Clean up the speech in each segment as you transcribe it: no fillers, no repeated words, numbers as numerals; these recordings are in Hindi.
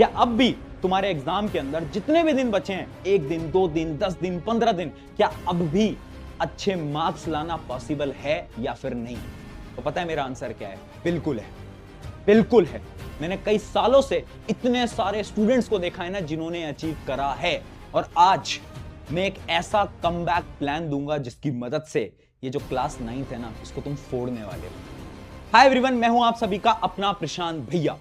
क्या अब भी तुम्हारे एग्जाम के अंदर जितने भी दिन बचे हैं, 1 दिन 2 दिन 10 दिन 15 दिन, क्या अब भी अच्छे मार्क्स लाना पॉसिबल है या फिर नहीं? तो पता है मेरा आंसर क्या है? बिल्कुल है, बिल्कुल है। मैंने कई सालों से इतने सारे स्टूडेंट्स को देखा है ना जिन्होंने अचीव करा है, और आज मैं एक ऐसा कमबैक प्लान दूंगा जिसकी मदद से ये जो क्लास 9th है ना, इसको तुम फोड़ने वाले हो। हाय एवरीवन, मैं हूं आप सभी का अपना प्रशांत भैया।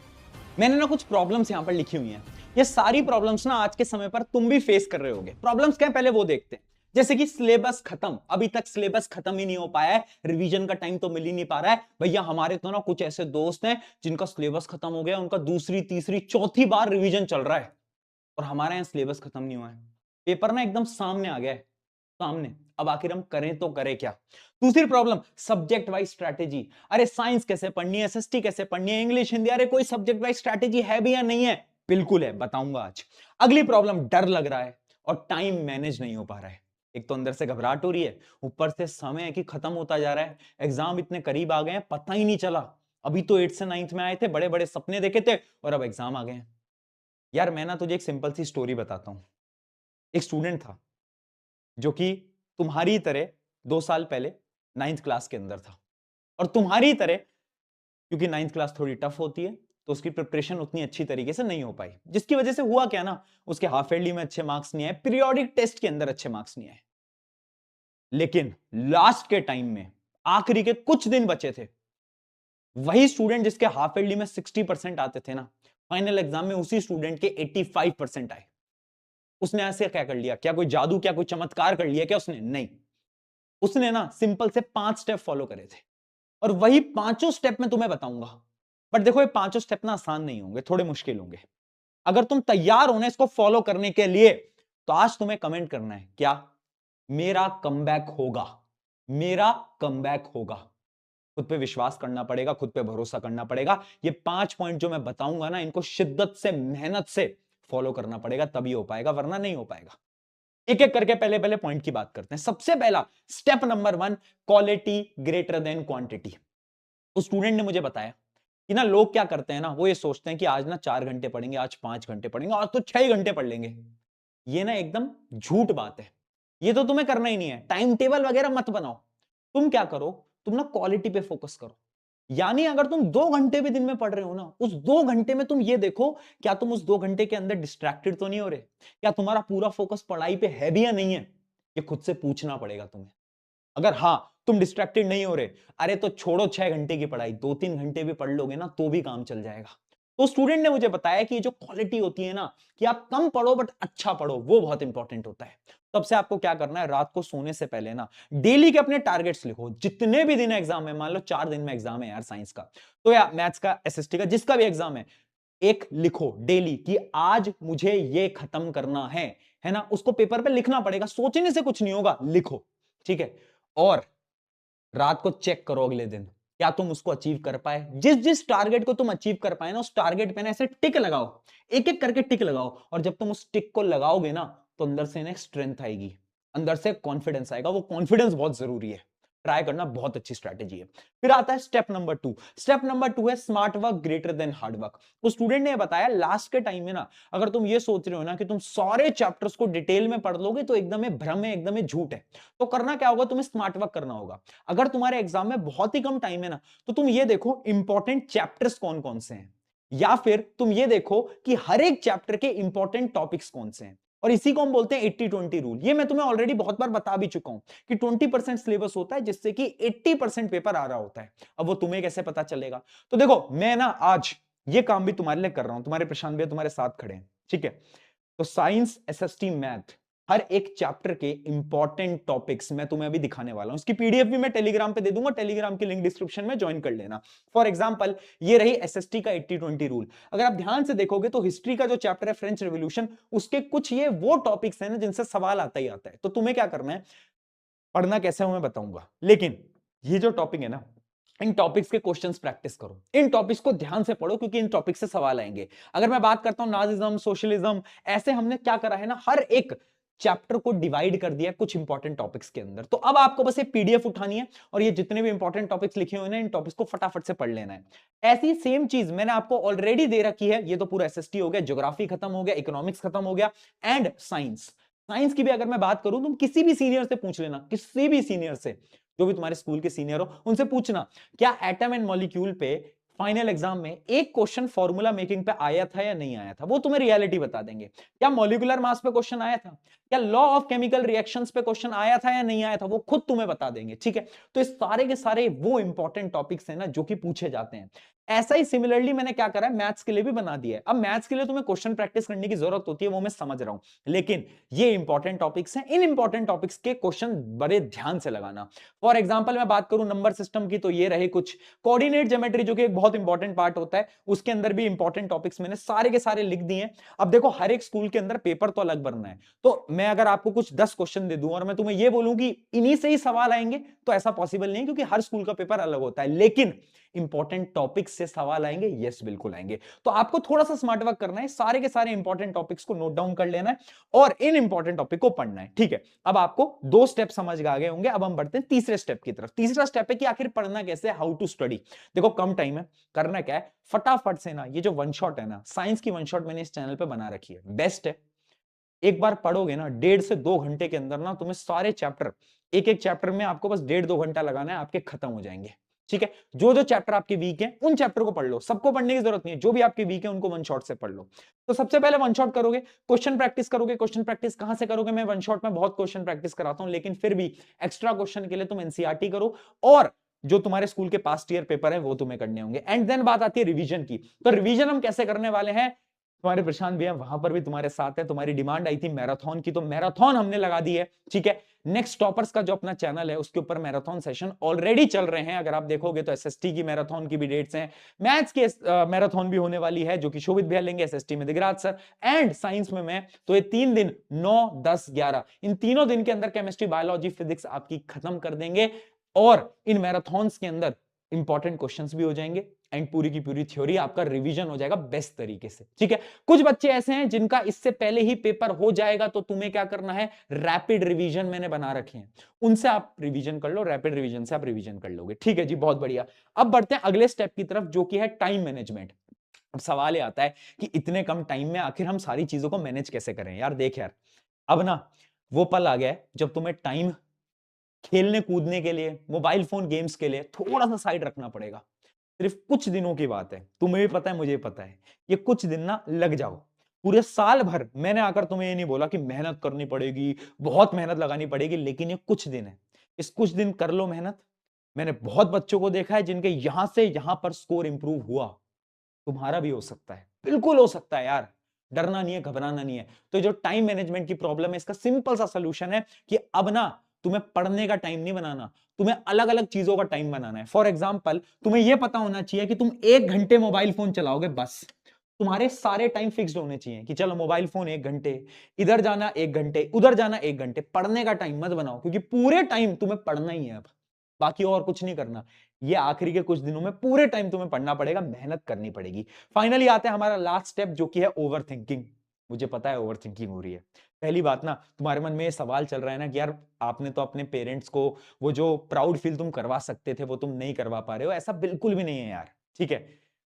मैंने ना कुछ प्रॉब्लम्स यहां पर लिखी हुई हैं। ये सारी प्रॉब्लम्स ना आज के समय पर तुम भी फेस कर रहे होगे। प्रॉब्लम्स क्या है पहले वो देखते हैं। जैसे कि सिलेबस खत्म, अभी तक सिलेबस खत्म ही नहीं हो पाया है, रिवीजन का टाइम तो मिल ही नहीं पा रहा है। भैया हमारे तो ना कुछ ऐसे दोस्त हैं जिनका सिलेबस खत्म हो गया, उनका दूसरी तीसरी चौथी बार रिवीजन चल रहा है, और हमारे यहाँ सिलेबस खत्म नहीं हुआ है। पेपर ना एकदम सामने आ गया है, सामने। अब आखिर हम करें तो करें क्या? दूसरी प्रॉब्लम, सब्जेक्ट वाइज स्ट्रैटेजी। अरे साइंस कैसे पढ़नी है, एसएसटी कैसे पढ़नी है, इंग्लिश हिंदी, अरे कोई सब्जेक्ट वाइज स्ट्रैटेजी है भी या नहीं है? बिल्कुल है, बताऊंगा आज। अगली प्रॉब्लम, डर लग रहा है और टाइम मैनेज नहीं हो पा रहा है। एक तो अंदर से घबराहट हो रही है, ऊपर से समय है कि खत्म होता जा रहा है, एग्जाम इतने करीब आ गए हैं, पता ही नहीं चला। अभी तो 8th से 9th में आए थे, बड़े बड़े सपने देखे थे, और अब एग्जाम आ गए हैं। यार मैं ना तुझे एक सिंपल सी स्टोरी बताता हूं। एक स्टूडेंट था जो कि तुम्हारी तरह 2 साल पहले 9th क्लास के अंदर था, और तुम्हारी तरह, क्योंकि 9th क्लास थोड़ी टफ होती है तो उसकी प्रिपरेशन उतनी अच्छी तरीके से नहीं हो पाई, जिसकी वजह से हुआ क्या ना, उसके हाफ ईयरली में अच्छे मार्क्स नहीं आए, पीरियोडिक टेस्ट के अंदर अच्छे मार्क्स नहीं आए। लेकिन लास्ट के टाइम में, आखिरी के कुछ दिन बचे थे, वही स्टूडेंट जिसके हाफ ईयरली में 60% आते थे ना, फाइनल एग्जाम में उसी स्टूडेंट के 85% आए। उसने ऐसे क्या कर लिया? क्या कोई जादू, क्या कोई चमत्कार कर लिया क्या उसने? नहीं। उसने ना सिंपल से 5 स्टेप फॉलो करे थे, और वही पांचों स्टेप मैं तुम्हें बताऊंगा। बट देखो, ये पांचों स्टेप ना आसान नहीं होंगे, थोड़े मुश्किल होंगे। अगर तुम तैयार हो ना इसको फॉलो करने के लिए, तो आज तुम्हें कमेंट करना है, क्या मेरा कमबैक होगा? मेरा कमबैक होगा। खुद पे विश्वास करना पड़ेगा, खुद पे भरोसा करना पड़ेगा। ये 5 पॉइंट जो मैं बताऊंगा ना, इनको शिद्दत से, मेहनत से फॉलो करना पड़ेगा, तभी हो पाएगा, वरना नहीं हो पाएगा। एक एक करके पहले पहले पॉइंट की बात करते हैं। सबसे पहला step number 1, quality greater than quantity. उस स्टूडेंट ने मुझे बताया कि ना, लोग क्या करते हैं ना, वो ये सोचते हैं कि आज ना 4 घंटे पढ़ेंगे, आज 5 घंटे पढ़ेंगे, आज तो 6 घंटे पढ़ लेंगे। ये ना एकदम झूठ बात है। ये तो तुम्हें करना ही नहीं है। टाइम टेबल वगैरह मत बनाओ। तुम क्या करो, तुम ना क्वालिटी पे फोकस करो। यानी अगर तुम 2 घंटे भी दिन में पढ़ रहे हो ना, उस 2 घंटे में तुम ये देखो, क्या तुम उस 2 घंटे के अंदर डिस्ट्रैक्टेड तो नहीं हो रहे? क्या तुम्हारा पूरा फोकस पढ़ाई पे है भी या नहीं है? ये खुद से पूछना पड़ेगा तुम्हें। अगर हाँ, तुम डिस्ट्रैक्टेड नहीं हो रहे, अरे तो छोड़ो 6 घंटे की पढ़ाई, 2-3 घंटे भी पढ़ लोगे ना तो भी काम चल जाएगा। तो स्टूडेंट ने मुझे बताया कि ये जो क्वालिटी होती है ना, कि आप कम पढ़ो बट अच्छा पढ़ो, वो बहुत इंपॉर्टेंट होता है। तब से आपको क्या करना है, रात को सोने से पहले ना डेली के अपने टारगेट्स लिखो। जितने भी दिन एग्जाम है, मान लो 4 दिन में एग्जाम है यार साइंस का, तो या मैथ्स का, एसएसटी का, जिसका भी एग्जाम है, एक लिखो डेली कि आज मुझे ये खत्म करना है ना। उसको पेपर पे लिखना पड़ेगा, सोचने से कुछ नहीं होगा, लिखो, ठीक है। और रात को चेक करो अगले दिन क्या तुम उसको अचीव कर पाए। जिस जिस टारगेट को तुम अचीव कर पाए ना, उस टारगेट पे ना ऐसे टिक लगाओ, एक एक करके टिक लगाओ। और जब तुम उस टिक को लगाओगे ना, तो अंदर से ना स्ट्रेंथ आएगी, अंदर से कॉन्फिडेंस आएगा। वो कॉन्फिडेंस बहुत जरूरी है, ट्राई करना, बहुत अच्छी स्ट्रैटेजी है। फिर आता है स्टेप नंबर 2। स्टेप नंबर 2 है smart work greater than hard work. उस स्टूडेंट ने बताया, लास्ट के टाइम में ना, अगर तुम ये सोच रहे हो ना कि तुम सारे चैप्टर्स को डिटेल में पढ़ लोगे, तो एकदम भ्रम है, एकदम झूठ है। तो करना क्या होगा, तुम्हें स्मार्ट वर्क करना होगा। अगर तुम्हारे एग्जाम में बहुत ही कम टाइम है ना, तो तुम ये देखो इंपॉर्टेंट चैप्टर्स कौन कौन से हैं, या फिर तुम ये देखो कि हर एक चैप्टर के इंपॉर्टेंट टॉपिक्स कौन से हैं। और इसी को हम बोलते हैं 80-20 रूल। ये मैं तुम्हें ऑलरेडी बहुत बार बता भी चुका हूं कि 20% सिलेबस होता है, जिससे कि 80% पेपर आ रहा होता है। अब वो तुम्हें कैसे पता चलेगा? तो देखो, मैं ना आज ये काम भी तुम्हारे लिए कर रहा हूं, तुम्हारे प्रशांत भैया तुम्हारे साथ खड़े हैं, ठीक है। तो साइंस, एसएसटी, मैथ, हर एक चैप्टर के इंपॉर्टेंट टॉपिक्स मैं तुम्हें अभी दिखाने वाला हूं। इसकी पीडीएफ भी मैं टेलीग्राम पे दे दूंगा, टेलीग्राम की लिंक डिस्क्रिप्शन में ज्वाइन कर लेना। फॉर एग्जांपल, ये रही एसएसटी का 80-20 रूल। अगर आप ध्यान से देखोगे तो हिस्ट्री का जो चैप्टर है फ्रेंच रेवोल्यूशन, उसके कुछ ये वो टॉपिक्स हैं ना जिनसे सवाल आता ही आता है। तो तुम्हें क्या करना है, पढ़ना कैसे है मैं बताऊंगा, लेकिन ये जो टॉपिक है ना, इन टॉपिक्स के क्वेश्चंस प्रैक्टिस करो, इन टॉपिक्स को ध्यान से पढ़ो, क्योंकि इन टॉपिक्स से सवाल आएंगे। अगर मैं बात करता हूं नाजिज्म, सोशलिज्म, ऐसे हमने क्या करा है ना, हर एक चैप्टर को डिवाइड कर दिया कुछ इंपॉर्टेंट टॉपिक्स के अंदर। तो अब आपको बस ये पीडीएफ उठानी है और ये जितने भी इंपॉर्टेंट टॉपिक्स लिखे हुए हैं इन टॉपिक्स को फटाफट से पढ़ लेना है। ऐसी सेम चीज मैंने आपको ऑलरेडी दे रखी है। ये तो पूरा एसएसटी हो गया, ज्योग्राफी खत्म हो गया, इकोनॉमिक्स खत्म हो गया, एंड साइंस। साइंस की भी अगर मैं बात करूं, तुम किसी भी सीनियर से पूछ लेना, किसी भी सीनियर से, जो भी तुम्हारे स्कूल के सीनियर हो उनसे पूछना, क्या एटम एंड मॉलिक्यूल पे फाइनल एग्जाम में एक क्वेश्चन फॉर्मूला मेकिंग पे आया था या नहीं आया था। वो तुम्हें रियलिटी बता देंगे। क्या मॉलिक्यूलर मास पे क्वेश्चन आया था, क्या लॉ ऑफ केमिकल रिएक्शंस पे क्वेश्चन आया था या नहीं आया था, वो खुद तुम्हें बता देंगे। ठीक है, तो इस सारे के सारे वो इंपॉर्टेंट टॉपिक्स हैं ना जो कि पूछे जाते हैं। ऐसा ही सिमिलरली मैंने क्या करा है, मैथ्स के लिए भी बना दिया है। अब मैथ्स के लिए तुम्हें क्वेश्चन प्रैक्टिस करने की जरूरत होती है, वो मैं समझ रहा हूं, लेकिन ये इंपॉर्टेंट टॉपिक्स हैं। इन इंपॉर्टेंट टॉपिक्स के क्वेश्चन बड़े ध्यान से लगाना। फॉर एग्जांपल मैं बात करूं नंबर सिस्टम की, तो ये रहे कुछ कोऑर्डिनेट ज्योमेट्री, जो कि एक बहुत इंपॉर्टेंट पार्ट होता है, उसके अंदर भी इंपॉर्टेंट टॉपिक्स मैंने सारे के सारे लिख दिए हैं। अब देखो, हर एक स्कूल के अंदर पेपर तो अलग बनना है, तो मैं अगर आपको कुछ 10 क्वेश्चन दे दूं और मैं तुम्हें ये बोलूं कि इन्हीं से ही सवाल आएंगे, तो ऐसा पॉसिबल नहीं, क्योंकि हर स्कूल का पेपर अलग होता है। लेकिन इंपॉर्टेंट टॉपिक्स से सवाल आएंगे, यस बिल्कुल आएंगे। तो आपको थोड़ा सा स्मार्ट वर्क करना है, सारे के सारे इंपॉर्टेंट टॉपिक्स को नोट डाउन कर लेना है और इन इंपॉर्टेंट टॉपिक को पढ़ना है। ठीक है, अब आपको 2 स्टेप समझ आ गए होंगे। अब हम बढ़ते हैं तीसरे स्टेप की तरफ। तीसरा स्टेप है कि आखिर पढ़ना कैसे, हाउ टू स्टडी। देखो, कम टाइम है, करना क्या है, फटाफट से ना, ये जो वन शॉट है ना, साइंस की वन शॉट मैंने इस चैनल पे बना रखी है, बेस्ट है। एक बार पढ़ोगे ना, 1.5 से 2 घंटे के अंदर ना तुम्हें सारे चैप्टर, एक एक चैप्टर में आपको बस 1.5-2 घंटा लगाना है, आपके खत्म हो जाएंगे। ठीक है, जो जो चैप्टर आपके वीक है उन चैप्टर को पढ़ लो, सबको पढ़ने की जरूरत नहीं है, जो भी आपके वीक है उनको वन शॉट से पढ़ लो। तो सबसे पहले वन शॉट करोगे, क्वेश्चन प्रैक्टिस करोगे। क्वेश्चन प्रैक्टिस कहां से करोगे, मैं वन शॉट में बहुत क्वेश्चन प्रैक्टिस कराता हूं, लेकिन फिर भी एक्स्ट्रा क्वेश्चन के लिए तुम एनसीईआरटी करो और जो तुम्हारे स्कूल के पास्ट ईयर पेपर है वो तुम्हें करने होंगे। एंड देन बात आती है रिवीजन की। तो रिवीजन हम कैसे करने वाले हैं, तुम्हारे प्रशांत भैया वहां पर भी तुम्हारे साथ है। तुम्हारी डिमांड आई थी मैराथन की, तो मैराथन हमने लगा दी है। ठीक है, नेक्स्ट टॉपर्स का जो अपना चैनल है उसके ऊपर मैराथन सेशन ऑलरेडी चल रहे हैं। अगर आप देखोगे तो एसएसटी की मैराथन की भी डेट्स हैं, मैथ्स की मैराथन भी होने वाली है, जो कि शोभित भैया लेंगे, एसएसटी में दिगराज सर, एंड साइंस में मैं। तो ये 3 दिन 9, 10, 11, इन तीनों दिन के अंदर केमिस्ट्री, बायोलॉजी, फिजिक्स आपकी खत्म कर देंगे और इन मैराथन्स के अंदर इंपॉर्टेंट क्वेश्चंस भी हो जाएंगे एंड पूरी की पूरी थ्योरी आपका रिवीजन हो जाएगा बेस्ट तरीके से। ठीक है, कुछ बच्चे ऐसे हैं जिनका इससे पहले ही पेपर हो जाएगा, तो तुम्हें क्या करना है, रैपिड रिवीजन मैंने बना रखे हैं, उनसे आप रिवीजन कर लो, रैपिड रिवीजन से आप रिवीजन कर लोगे। ठीक है जी, बहुत बढ़िया। अब बढ़ते हैं अगले स्टेप की तरफ, जो कि है टाइम मैनेजमेंट। अब सवाल ये आता है कि इतने कम टाइम में आखिर हम सारी चीजों को मैनेज कैसे करें। यार देख यार, अब ना वो पल आ गया है जब तुम्हें टाइम खेलने कूदने के लिए, मोबाइल फोन गेम्स के लिए थोड़ा सा साइड रखना पड़ेगा। सिर्फ कुछ दिनों की बात है, तुम्हें भी पता है, मुझे भी पता है, ये कुछ दिन ना लग जाओ। पूरे साल भर मैंने आकर तुम्हें ये नहीं बोला कि मेहनत करनी पड़ेगी, बहुत मेहनत लगानी पड़ेगी, लेकिन ये कुछ दिन है, इस कुछ दिन कर लो मेहनत। मैंने बहुत बच्चों को देखा है जिनके यहां से यहां पर स्कोर इंप्रूव हुआ, तुम्हारा भी हो सकता है, बिल्कुल हो सकता है यार। डरना नहीं है, घबराना नहीं है। तो जो टाइम मैनेजमेंट की प्रॉब्लम है, इसका सिंपल सा सोल्यूशन है कि अब ना तुम्हें पढ़ने का टाइम नहीं बनाना, तुम्हें अलग अलग चीजों का टाइम बनाना है। फॉर एग्जाम्पल, तुम्हें यह पता होना चाहिए कि तुम 1 घंटे मोबाइल फोन चलाओगे, बस तुम्हारे सारे टाइम फिक्स्ड होने चाहिए कि चलो मोबाइल फोन 1 घंटे, इधर जाना 1 घंटे, उधर जाना 1 घंटे। पढ़ने का टाइम मत बनाओ, क्योंकि पूरे टाइम तुम्हें पढ़ना ही है, अब बाकी और कुछ नहीं करना। ये आखिरी के कुछ दिनों में पूरे टाइम तुम्हें पढ़ना पड़ेगा, मेहनत करनी पड़ेगी। फाइनली आते हैं हमारा लास्ट स्टेप, जो कि है ओवर थिंकिंग। मुझे पता है ओवर थिंकिंग हो रही है। पहली बात ना, तुम्हारे मन में ये सवाल चल रहा है ना कि यार आपने तो अपने पेरेंट्स को वो जो प्राउड फील तुम करवा सकते थे वो तुम नहीं करवा पा रहे हो। ऐसा बिल्कुल भी नहीं है यार। ठीक है,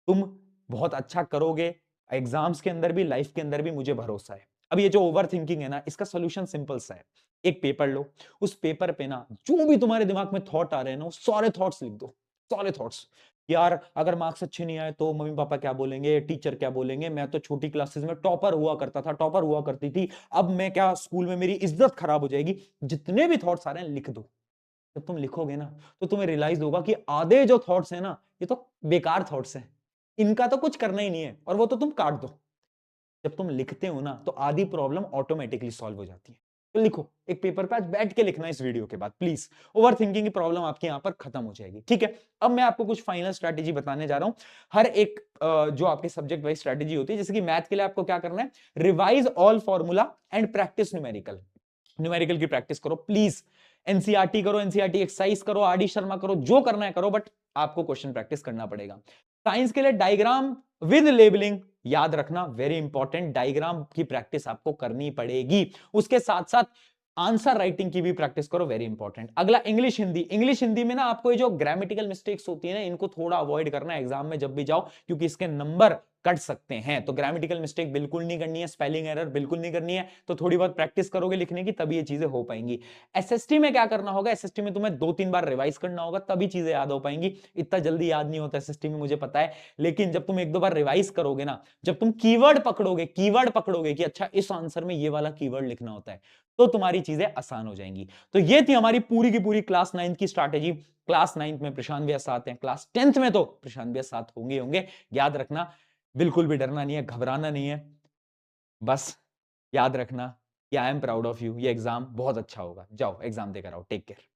तुम बहुत अच्छा करोगे एग्जाम्स के अंदर भी, लाइफ के अंदर भी, मुझे भरोसा है। अब ये जो ओवर थिंकिंग है ना, इसका सोल्यूशन सिंपल सा है। एक पेपर लो, उस पेपर पे ना जो भी तुम्हारे दिमाग में थॉट आ रहे हैं ना, वो सारे थॉट्स लिख दो, सारे थॉट्स। यार अगर मार्क्स अच्छे नहीं आए तो मम्मी पापा क्या बोलेंगे, टीचर क्या बोलेंगे, मैं तो छोटी क्लासेस में टॉपर हुआ करता था, टॉपर हुआ करती थी, अब मैं क्या, स्कूल में मेरी इज्जत खराब हो जाएगी। जितने भी थॉट्स आ रहे हैं लिख दो। जब तुम लिखोगे ना तो तुम्हें रियलाइज होगा कि आधे जो थॉट्स हैं ना, ये तो बेकार थॉट्स हैं, इनका तो कुछ करना ही नहीं है, और वो तो तुम काट दो। जब तुम लिखते हो ना तो आधी प्रॉब्लम ऑटोमेटिकली सॉल्व हो जाती है। तो लिखो, एक पेपर पे आज बैठ के लिखना इस वीडियो के बाद प्लीज। ओवर थिंकिंग की प्रॉब्लम आपके यहां पर खत्म हो जाएगी। ठीक है, अब मैं आपको कुछ फाइनल स्ट्रैटेजी बताने जा रहा हूं। हर एक जो आपके सब्जेक्ट वाइज स्ट्रैटेजी होती है, जैसे कि मैथ के लिए आपको क्या करना है, revise all formula and practice numerical. Numerical की प्रैक्टिस करो प्लीज, एनसीईआरटी करो, एनसीईआरटी एक्सरसाइज करो, आरडी शर्मा करो, जो करना है करो, बट आपको क्वेश्चन प्रैक्टिस करना पड़ेगा। साइंस के लिए डायग्राम विद लेबलिंग याद रखना, वेरी इंपॉर्टेंट, डायग्राम की प्रैक्टिस आपको करनी पड़ेगी। उसके साथ साथ आंसर राइटिंग की भी प्रैक्टिस करो, वेरी इंपॉर्टेंट। अगला इंग्लिश हिंदी। इंग्लिश हिंदी में ना आपको ये जो ग्रामेटिकल मिस्टेक्स होती है ना, इनको थोड़ा अवॉइड करना है एग्जाम में जब भी जाओ, क्योंकि इसके नंबर कट सकते हैं। तो ग्रामेटिकल मिस्टेक बिल्कुल नहीं करनी है, स्पेलिंग एरर बिल्कुल नहीं करनी है। तो थोड़ी बहुत प्रैक्टिस करोगे लिखने की, तभी ये चीजें हो पाएंगी। एसएसटी में क्या करना होगा, एसएसटी में तुम्हें 2-3 बार रिवाइज करना होगा, तभी चीजें याद हो पाएंगी। इतना जल्दी याद नहीं होता एसएसटी में, मुझे पता है, लेकिन जब तुम 1-2 बार रिवाइज करोगे ना, जब तुम कीवर्ड पकड़ोगे कि अच्छा इस आंसर में ये वाला कीवर्ड लिखना होता है, तो तुम्हारी चीजें आसान हो जाएंगी। तो ये थी हमारी पूरी की पूरी क्लास 9 की स्ट्रैटेजी। क्लास 9 में प्रशांत भैया साथ हैं, क्लास 10th में तो प्रशांत भैया साथ होंगे। याद रखना, बिल्कुल भी डरना नहीं है, घबराना नहीं है, बस याद रखना कि I am proud of you. ये एग्जाम बहुत अच्छा होगा, जाओ एग्जाम देकर आओ, टेक केयर।